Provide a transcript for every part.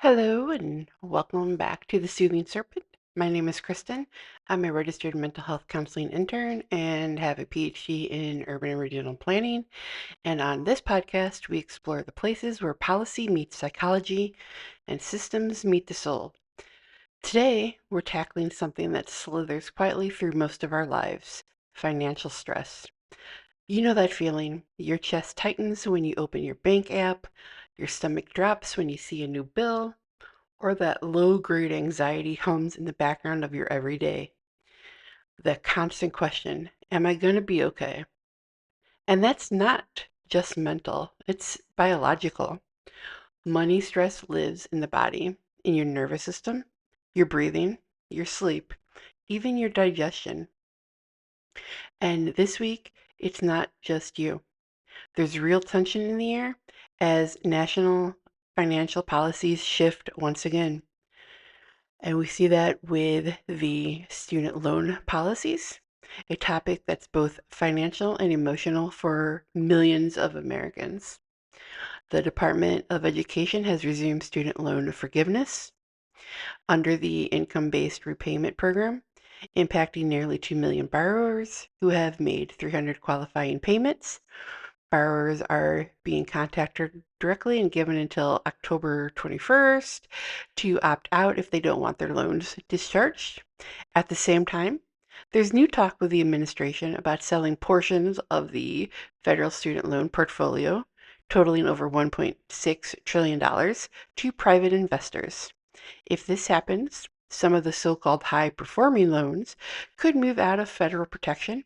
Hello and welcome back to the Soothing Serpent. My name is Kristen. I'm a registered mental health counseling intern and have a PhD in urban and regional planning. And on this podcast, we explore the places where policy meets psychology and systems meet the soul. Today, we're tackling something that slithers quietly through most of our lives: financial stress. You know that feeling. Your chest tightens when you open your bank app, your stomach drops when you see a new bill, or that low-grade anxiety hums in the background of your everyday. The constant question, am I going to be okay? And that's not just mental, it's biological. Money stress lives in the body, in your nervous system, your breathing, your sleep, even your digestion. And this week, it's not just you. There's real tension in the air as national financial policies shift once again. And we see that with the student loan policies, a topic that's both financial and emotional for millions of Americans. The Department of Education has resumed student loan forgiveness under the income-based repayment program, impacting nearly 2 million borrowers who have made 300 qualifying payments. Borrowers are being contacted directly and given until October 21st to opt out if they don't want their loans discharged. At the same time, there's new talk with the administration about selling portions of the federal student loan portfolio, totaling over $1.6 trillion, to private investors. If this happens, some of the so-called high-performing loans could move out of federal protection,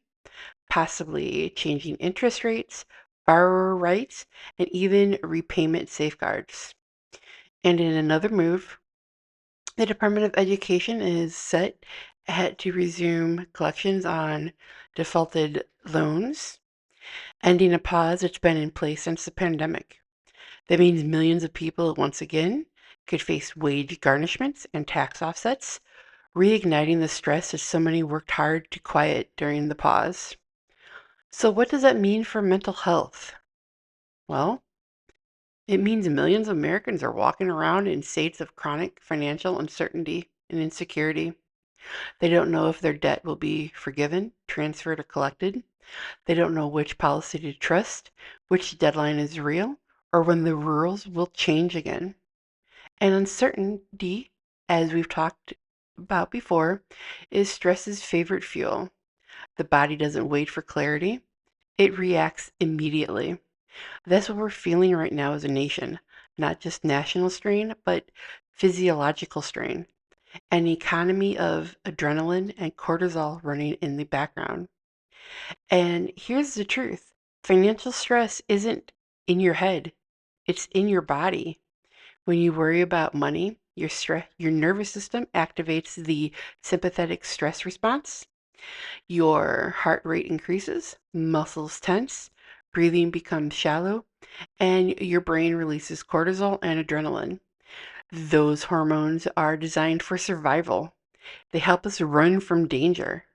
possibly changing interest rates, borrower rights, and even repayment safeguards. And in another move, the Department of Education is set to resume collections on defaulted loans, ending a pause that's been in place since the pandemic. That means millions of people once again could face wage garnishments and tax offsets, reigniting the stress that so many worked hard to quiet during the pause. So, what does that mean for mental health? Well, it means millions of Americans are walking around in states of chronic financial uncertainty and insecurity. They don't know if their debt will be forgiven, transferred, or collected. They don't know which policy to trust, which deadline is real, or when the rules will change again. And uncertainty, as we've talked about before, is stress's favorite fuel. The body doesn't wait for clarity, it reacts immediately. That's what we're feeling right now as a nation. Not just national strain, but physiological strain. An economy of adrenaline and cortisol running in the background. And here's the truth: financial stress isn't in your head, it's in your body. When you worry about money, your nervous system activates the sympathetic stress response. Your heart rate increases, muscles tense, breathing becomes shallow, and your brain releases cortisol and adrenaline. Those hormones are designed for survival. They help us run from danger.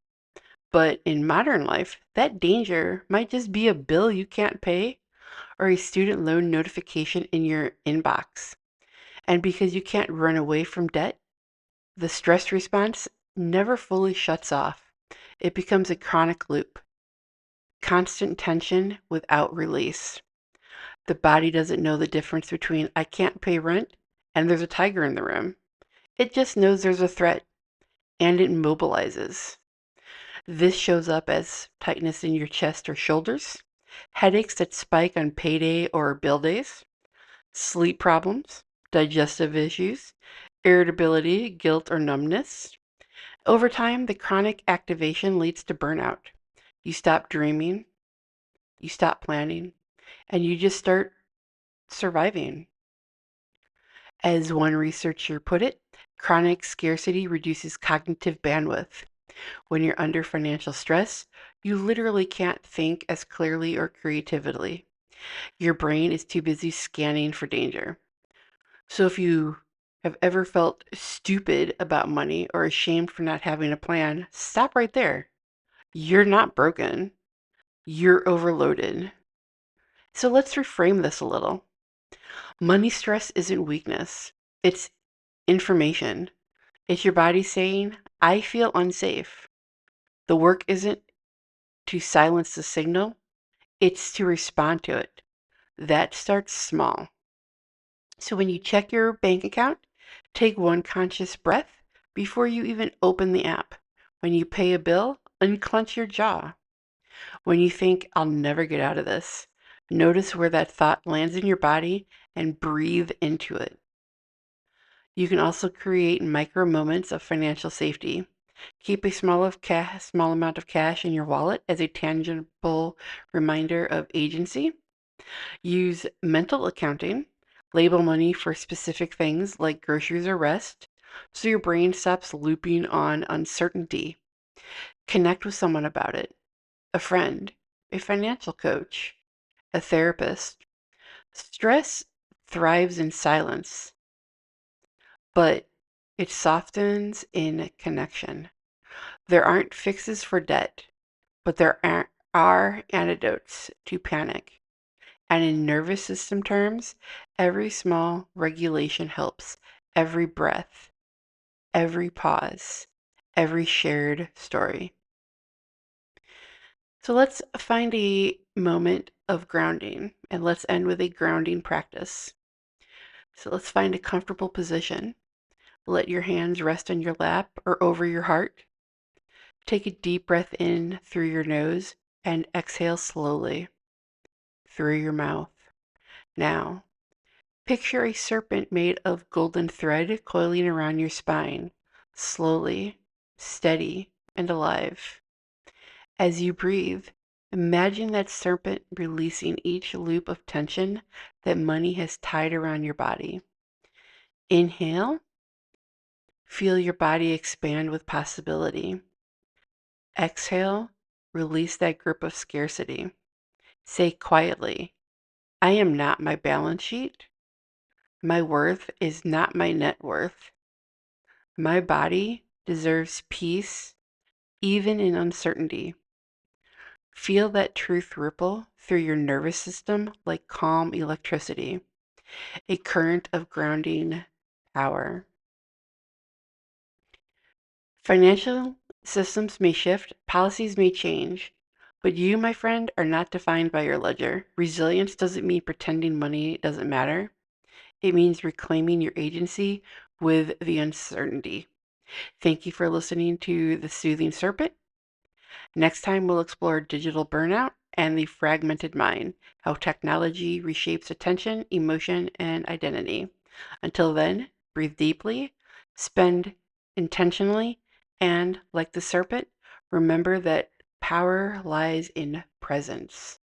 But in modern life, that danger might just be a bill you can't pay or a student loan notification in your inbox. And because you can't run away from debt, the stress response never fully shuts off. It becomes a chronic loop, constant tension without release. The body doesn't know the difference between I can't pay rent and there's a tiger in the room. It just knows there's a threat and it mobilizes. This shows up as tightness in your chest or shoulders, headaches that spike on payday or bill days, sleep problems, digestive issues, irritability, guilt, or numbness. Over time, the chronic activation leads to burnout. You stop dreaming, you stop planning, and you just start surviving. As one researcher put it, chronic scarcity reduces cognitive bandwidth. When you're under financial stress, you literally can't think as clearly or creatively. Your brain is too busy scanning for danger. So if you have ever felt stupid about money or ashamed for not having a plan, stop right there. You're not broken. You're overloaded. So let's reframe this a little. Money stress isn't weakness. It's information. It's your body saying, I feel unsafe. The work isn't to silence the signal, it's to respond to it. That starts small. So when you check your bank account, take one conscious breath before you even open the app. When you pay a bill, unclench your jaw. When you think, I'll never get out of this, notice where that thought lands in your body and breathe into it. You can also create micro moments of financial safety. Keep a small amount of cash in your wallet as a tangible reminder of agency. Use mental accounting. Label money for specific things like groceries or rest, so your brain stops looping on uncertainty. Connect with someone about it, a friend, a financial coach, a therapist. Stress thrives in silence, but it softens in connection. There aren't fixes for debt, but there are antidotes to panic. And in nervous system terms, every small regulation helps. Every breath, every pause, every shared story. So let's find a moment of grounding, and let's end with a grounding practice. So let's find a comfortable position. Let your hands rest on your lap or over your heart. Take a deep breath in through your nose and exhale slowly through your mouth. Now, picture a serpent made of golden thread coiling around your spine, slowly, steady, and alive. As you breathe, imagine that serpent releasing each loop of tension that money has tied around your body. Inhale, feel your body expand with possibility. Exhale, release that grip of scarcity. Say quietly, I am not my balance sheet. My worth is not my net worth. My body deserves peace, even in uncertainty. Feel that truth ripple through your nervous system like calm electricity, a current of grounding power. Financial systems may shift, policies may change, but you, my friend, are not defined by your ledger. Resilience doesn't mean pretending money doesn't matter. It means reclaiming your agency with the uncertainty. Thank you for listening to The Soothing Serpent. Next time, we'll explore digital burnout and the fragmented mind, how technology reshapes attention, emotion, and identity. Until then, breathe deeply, spend intentionally, and like the serpent, remember that power lies in presence.